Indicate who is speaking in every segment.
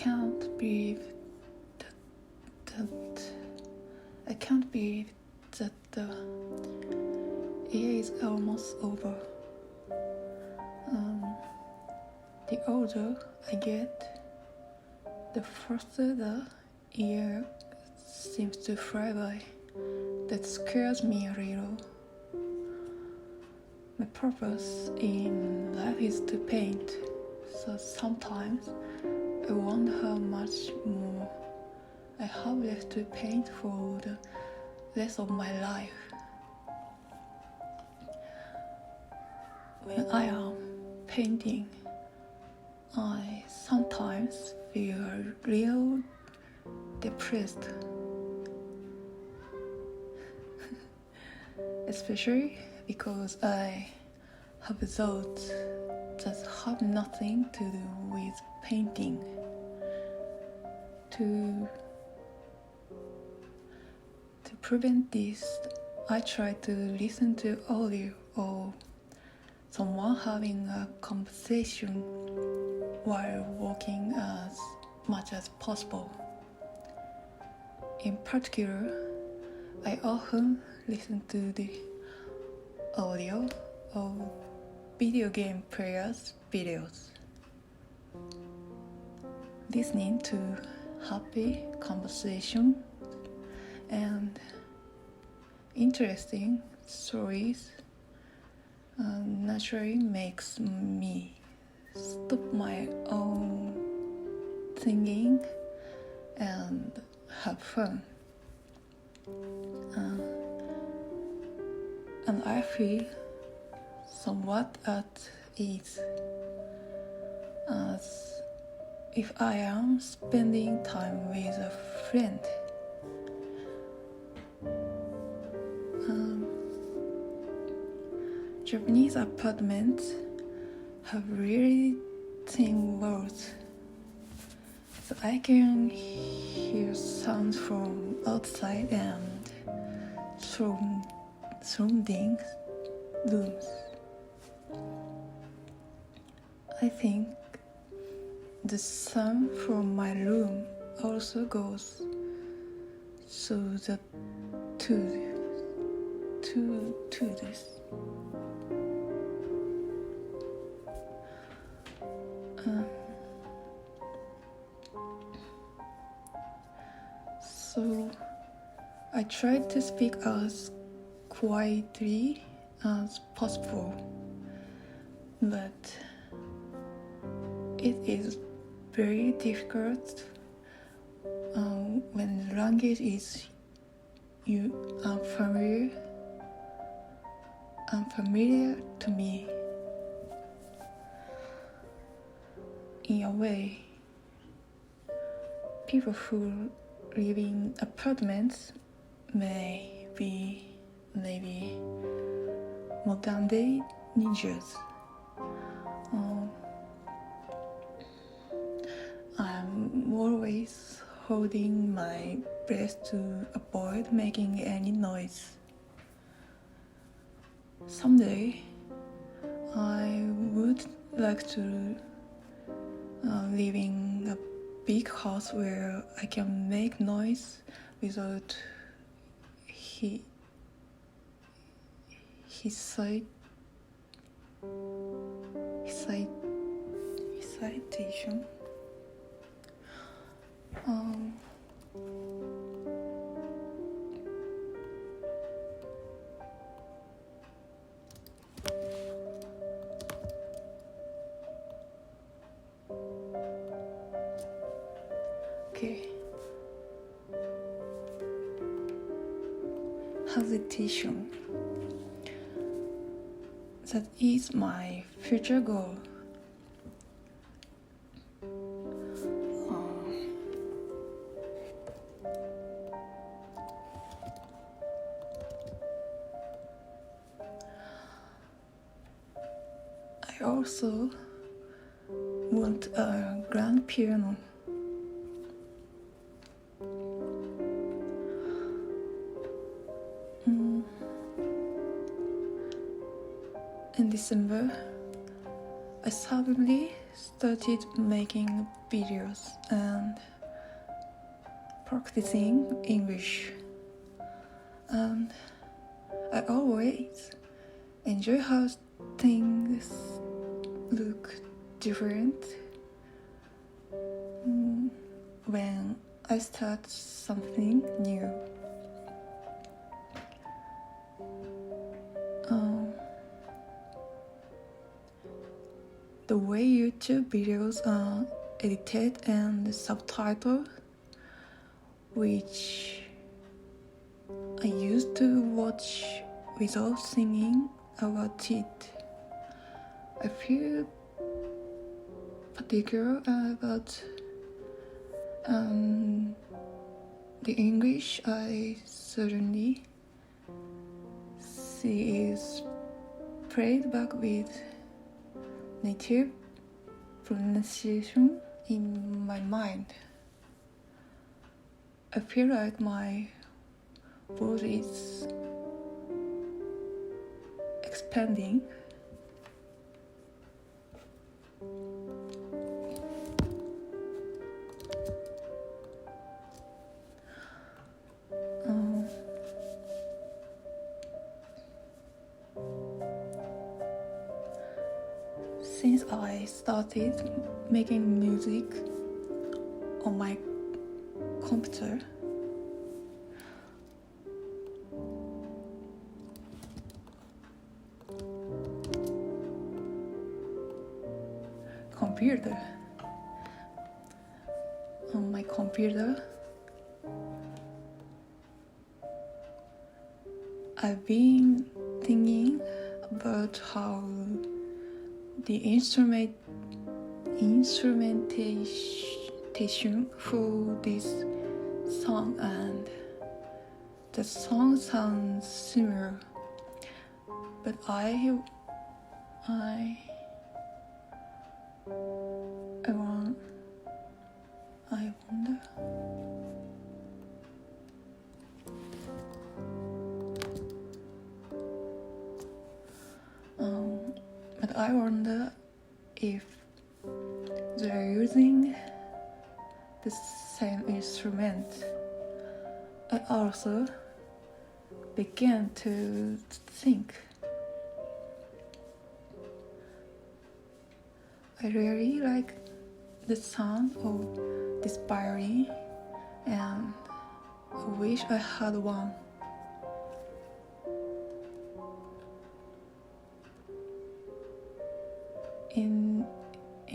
Speaker 1: can't believe that the year is almost over. The older I get, the faster the year seems to fly by. That scares me a little. My purpose in life is to paint, so sometimes I wonder how much more I have left to paint for the rest of my life. When I am painting, I sometimes feel real depressed, especially because I have thoughts that have nothing to do with painting. To prevent this, I try to listen to audio or someone having a conversation while walking as much as possible. In particular, I often listen to the audio of video game players' videos. Listening to happy conversation and interesting stories naturally makes me stop my own thinking and have fun. And I feel somewhat at ease, as if I am spending time with a friend. Japanese apartments have really thin walls, so I can hear sounds from outside and surrounding rooms. I think the sound from my room also goes so that to this. So I tried to speak as quietly as possible, but it is very difficult when the language is unfamiliar to me. In a way, people who live in apartments may be maybe modern day ninjas. I'm always holding my breath to avoid making any noise. Someday, I would like to live in a big house where I can make noise without hesitation. Okay. Hesitation. That is my future goal. I also want a grand piano. In December, I suddenly started making videos and practicing English, and I always enjoy how things look different when I start something new. The way YouTube videos are edited and subtitled, which I used to watch without thinking about it. I feel particular about the English I suddenly see is played back with native pronunciation in my mind. I feel like my voice is expanding. Since I started making music on my computer, on my computer, I've been thinking about how the instrumentation for this song and the song sounds similar, but I wonder. But I wonder if they're using the same instrument. I also began to think. I really like the sound of this violin, and I wish I had one.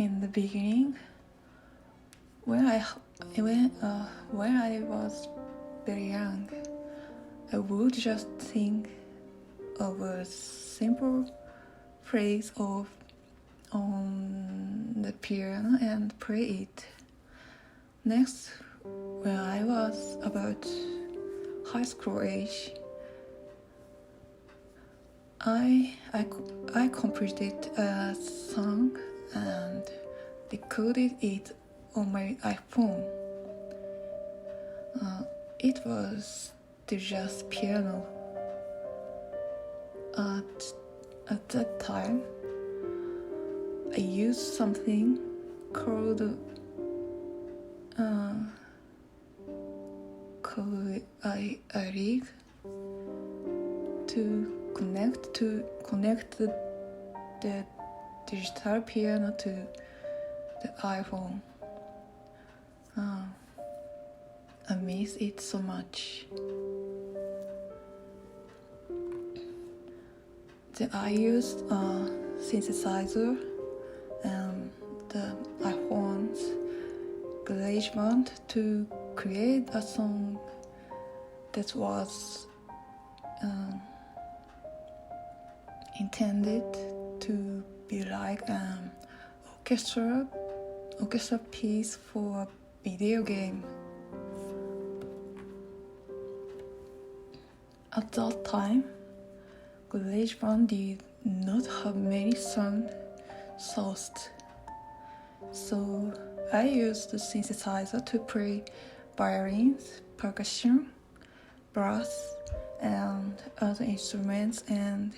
Speaker 1: In the beginning, when I was very young, I would just think of a simple phrase on the piano and play it. Next, when I was about high school age, I completed a song and recorded it on my iPhone. It was still just piano. At that time, I used something called a rig to connect the digital piano to the iPhone. I miss it so much. I used a synthesizer and the iPhone's GarageBand to create a song that was intended to be like an orchestra piece for a video game. At that time, GarageBand did not have many sound sources, so I used the synthesizer to play violins, percussion, brass, and other instruments, and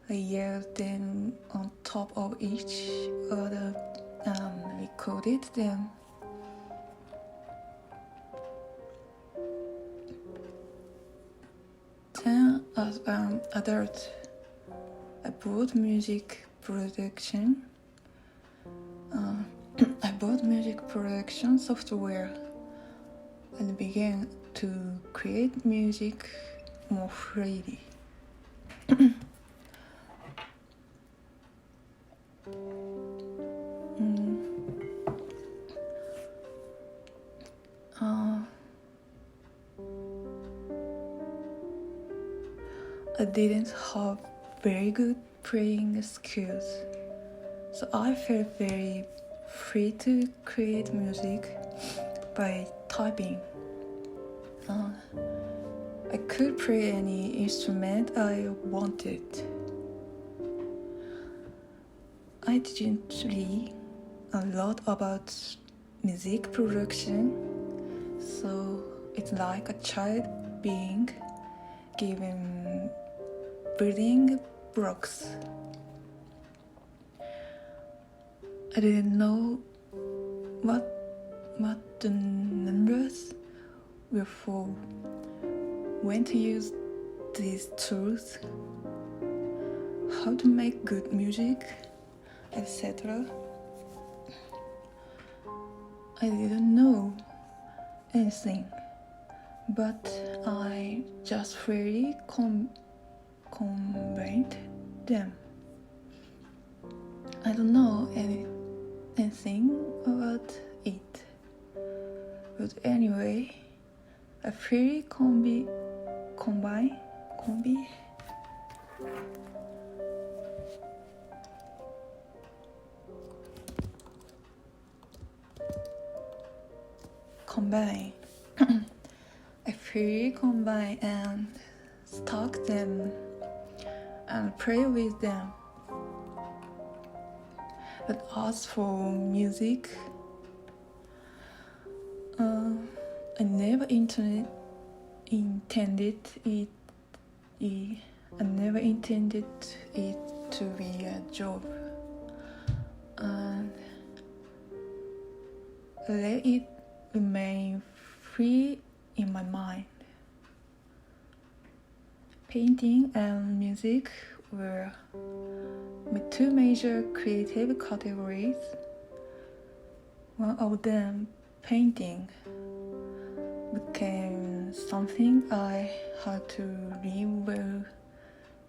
Speaker 1: layer them on top of each other and recorded them. Then, as an adult, I bought music production. I bought music production software and began to create music more freely. I didn't have very good playing skills, so I felt very free to create music by typing. I could play any instrument I wanted. I didn't read a lot about music production, so it's like a child being given building blocks. I didn't know what the numbers were for, when to use these tools, how to make good music, etc. I didn't know anything, but I just freely combined them. I don't know anything about it, but anyway, I freely combine I freely combine and stock them and play with them. But as for music, I never intended it to be a job, and let it remain free in my mind. Painting and music were my two major creative categories. One of them, painting, became something I had to learn well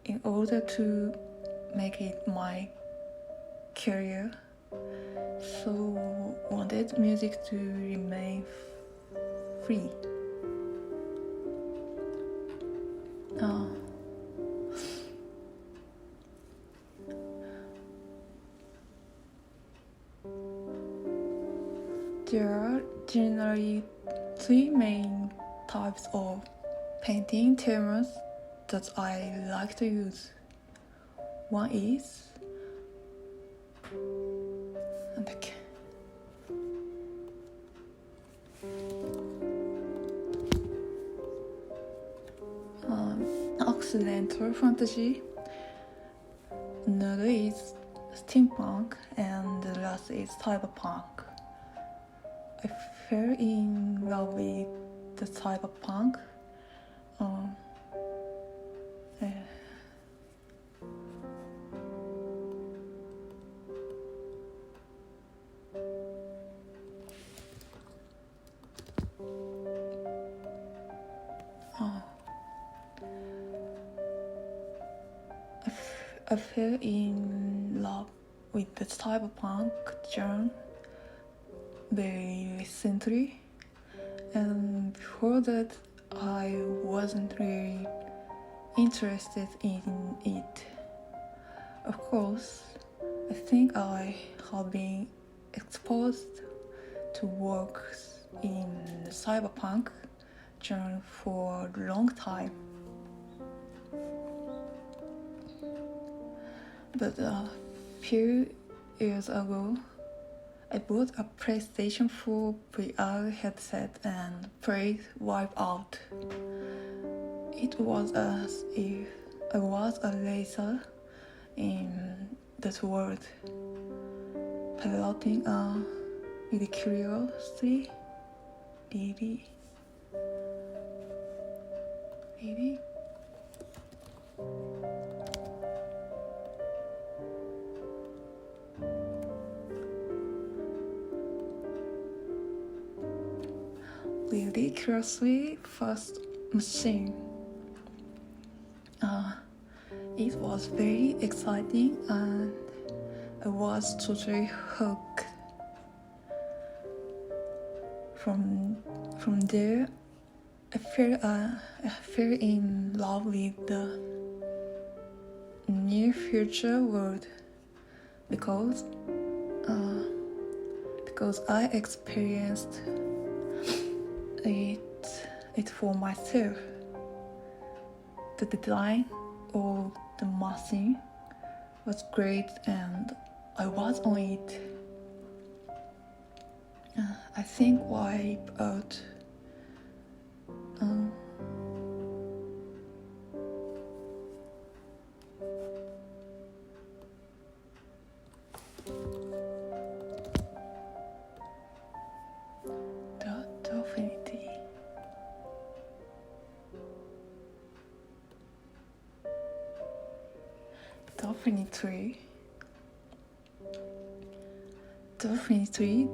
Speaker 1: in order to make it my career. So wanted music to remain free. There are generally three main types of painting themes that I like to use. One is Occidental fantasy, another is steampunk, and the last is cyberpunk. I fell in love with the cyberpunk. I fell in love with the cyberpunk genre very recently, and before that I wasn't really interested in it. Of course, I think I have been exposed to works in the cyberpunk genre for a long time. But a few years ago, I bought a PlayStation 4 VR headset and played Wipeout. It was as if I was a racer in that world, a lot in really curiosity, really. Really curiously first machine. It was very exciting and I was totally hooked. From there, I fell in love with the near future world because I experienced it for myself. The design of the machine was great and I was on it. I think wipe out Definitely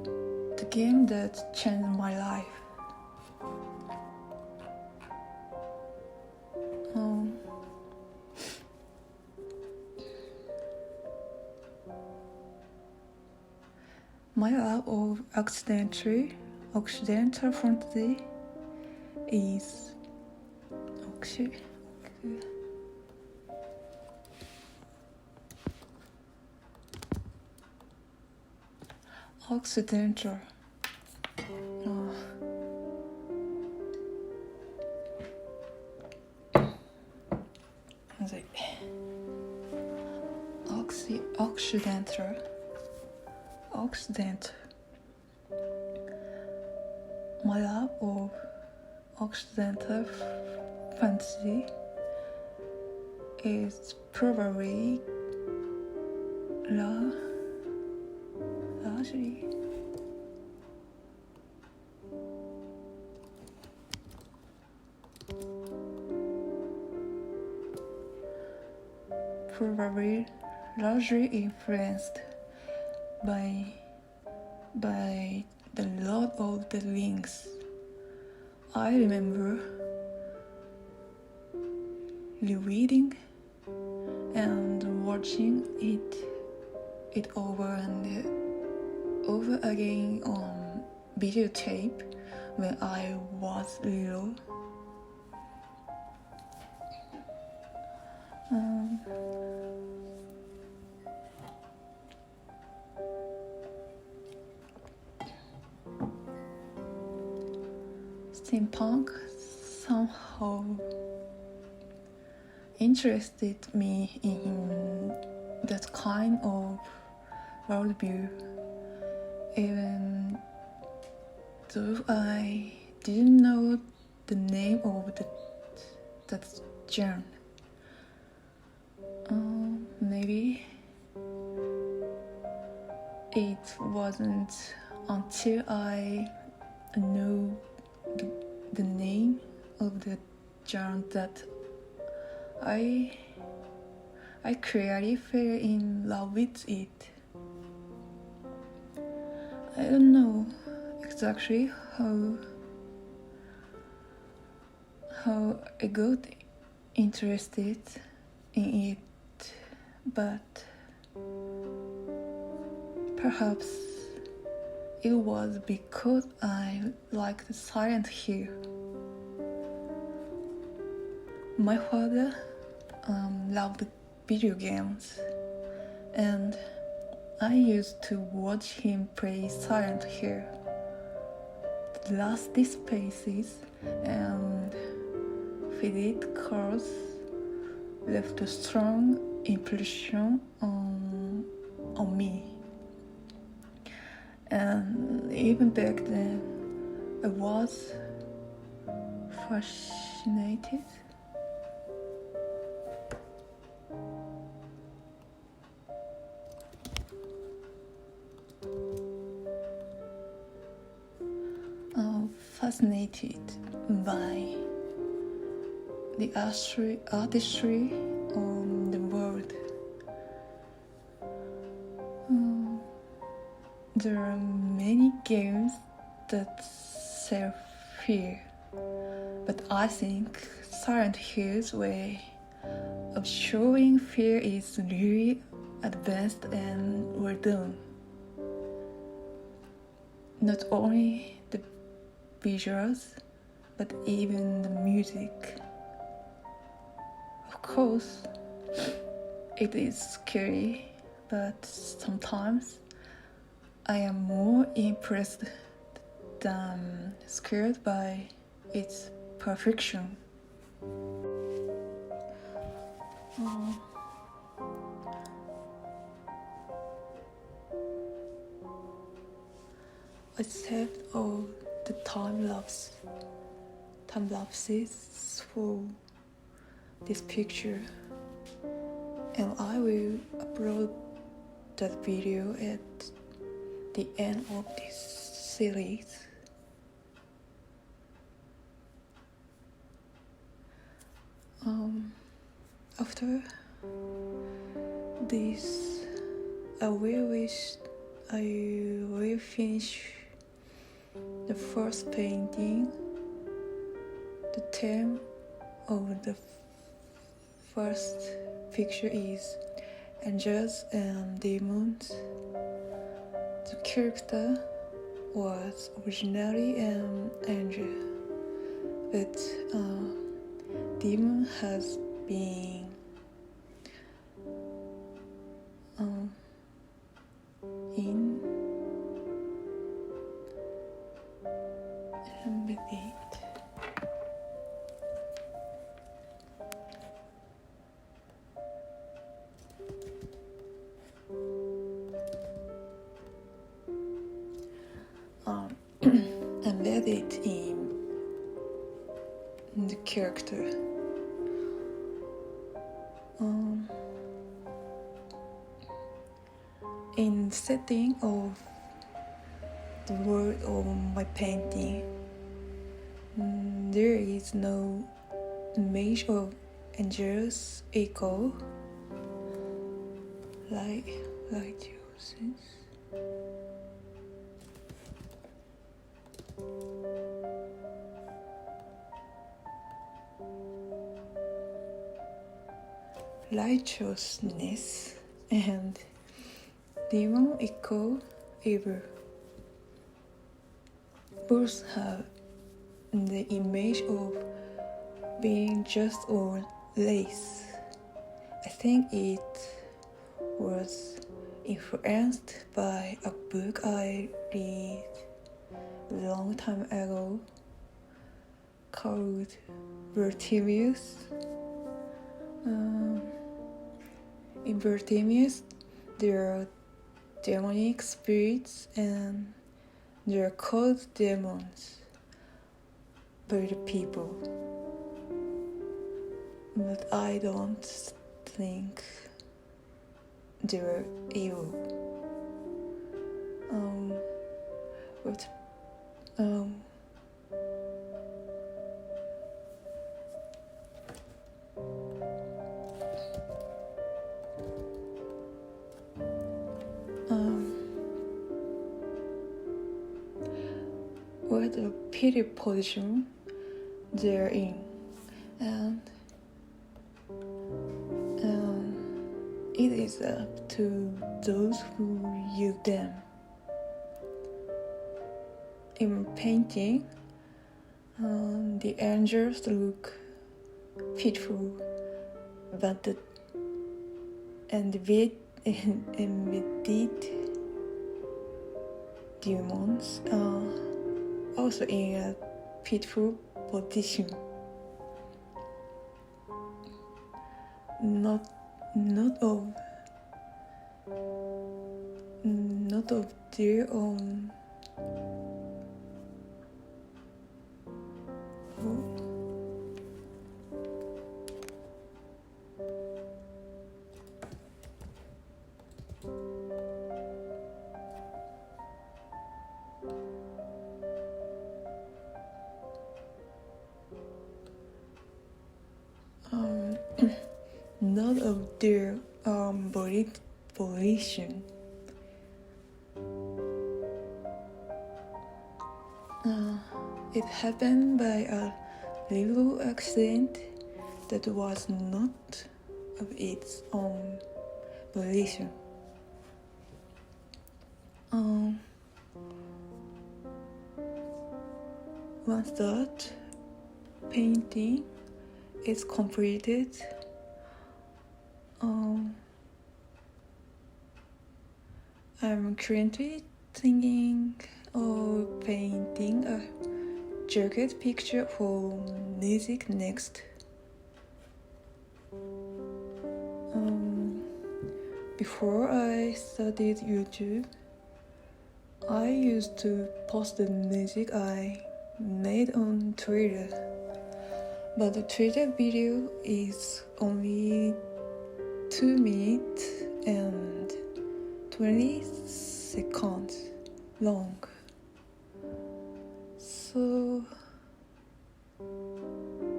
Speaker 1: the game that changed my life. My love of accidental fantasy is accidental. Accident. My love of accidental fantasy is probably largely influenced by the Lord of the Rings. I remember rereading and watching it over and over again on videotape when I was little. Steampunk somehow interested me in that kind of worldview, even though I didn't know the name of that genre. Maybe it wasn't until I knew the name of the genre that I clearly fell in love with it. I don't know exactly how I got interested in it, but perhaps it was because I liked Silent Hill. My father loved video games, and I used to watch him play Silent Hill. The last spaces and faded cars left a strong impression on me. And even back then, I was fascinated. fascinated by the artistry on the world. There are many games that sell fear, but I think Silent Hill's way of showing fear is really advanced and well done. Not only the visuals, but even the music. Of course, it is scary, but sometimes I am more impressed than scared by its perfection. Except all the time lapses for this picture, and I will upload that video at the end of this series. After this, I will finish the first painting. The theme of the first picture is angels and demons. The character was originally an angel, but demon has been embedded in the character. In the setting of the world of my painting, there is no image of angels echo like yours. Righteousness and demon equal evil. Both have the image of being just or less. I think it was influenced by a book I read a long time ago called Bartimaeus. In Bartimaeus, there are demonic spirits and they are called demons by the people. But I don't think they were evil. What a pity position they're in, and it is up to those who use them. In painting, the angels look pitiful, but the embedded demons are also in a pitiful position. Not of their own. not of their volition. It happened by a little accident that was not of its own volition. Once that painting is completed, I'm currently thinking of painting a jacket picture for music next. Before I started YouTube, I used to post the music I made on Twitter, but the Twitter video is only 2 minutes and 20 seconds long, so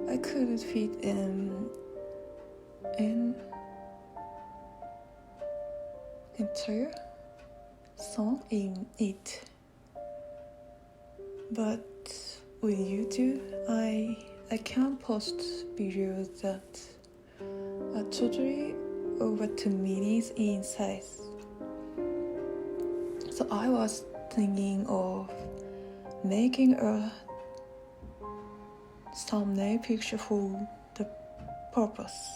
Speaker 1: I couldn't fit an entire song in it. But with YouTube, I can post videos that are totally over 2 minutes in size. So I was thinking of making a thumbnail picture for the purpose.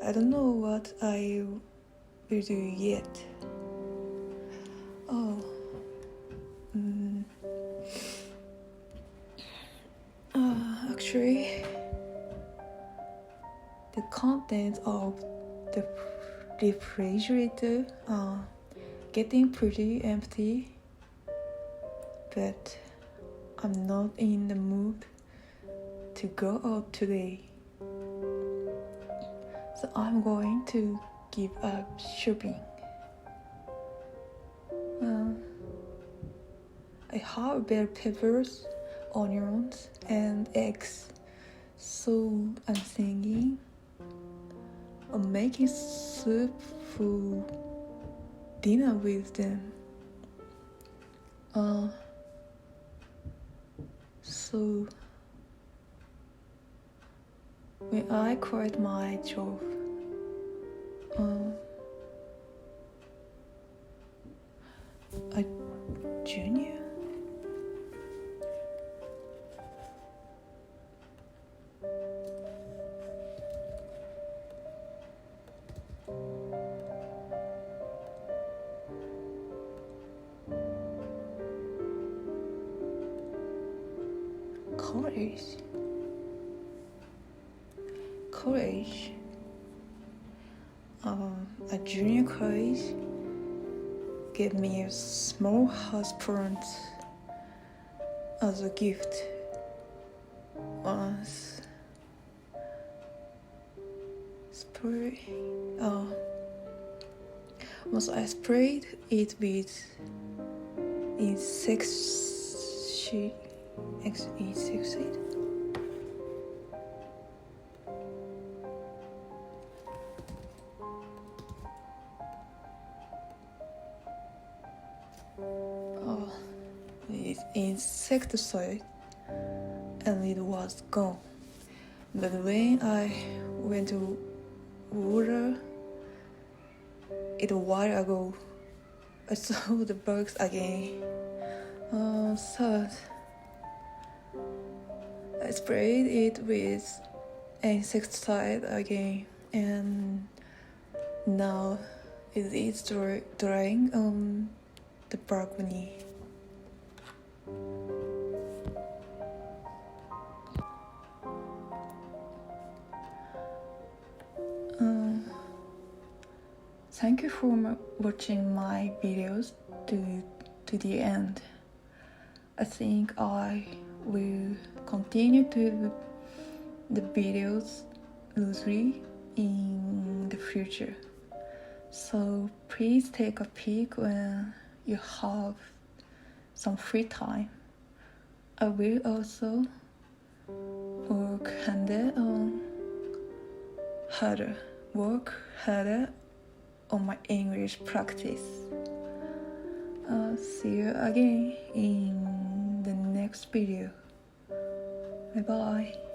Speaker 1: I don't know what I will do yet. Actually, the contents of the refrigerator are getting pretty empty, but I'm not in the mood to go out today. So I'm going to give up shopping. I have bell peppers, onions, and eggs, so I'm thinking of making soup for dinner with them. So when I quit my job, a junior. College. A junior college gave me a small house plant as a gift. Once I sprayed it with insecticide. Insecticide, and it was gone. But when I went to water it a while ago, I saw the bugs again. Sad. I sprayed it with insecticide again, and now it is drying on the balcony. Thank you for watching my videos to the end. I think I will continue to the videos loosely in the future. So please take a peek when you have some free time. I will also work harder on my English practice. See you again in the next video. Bye bye.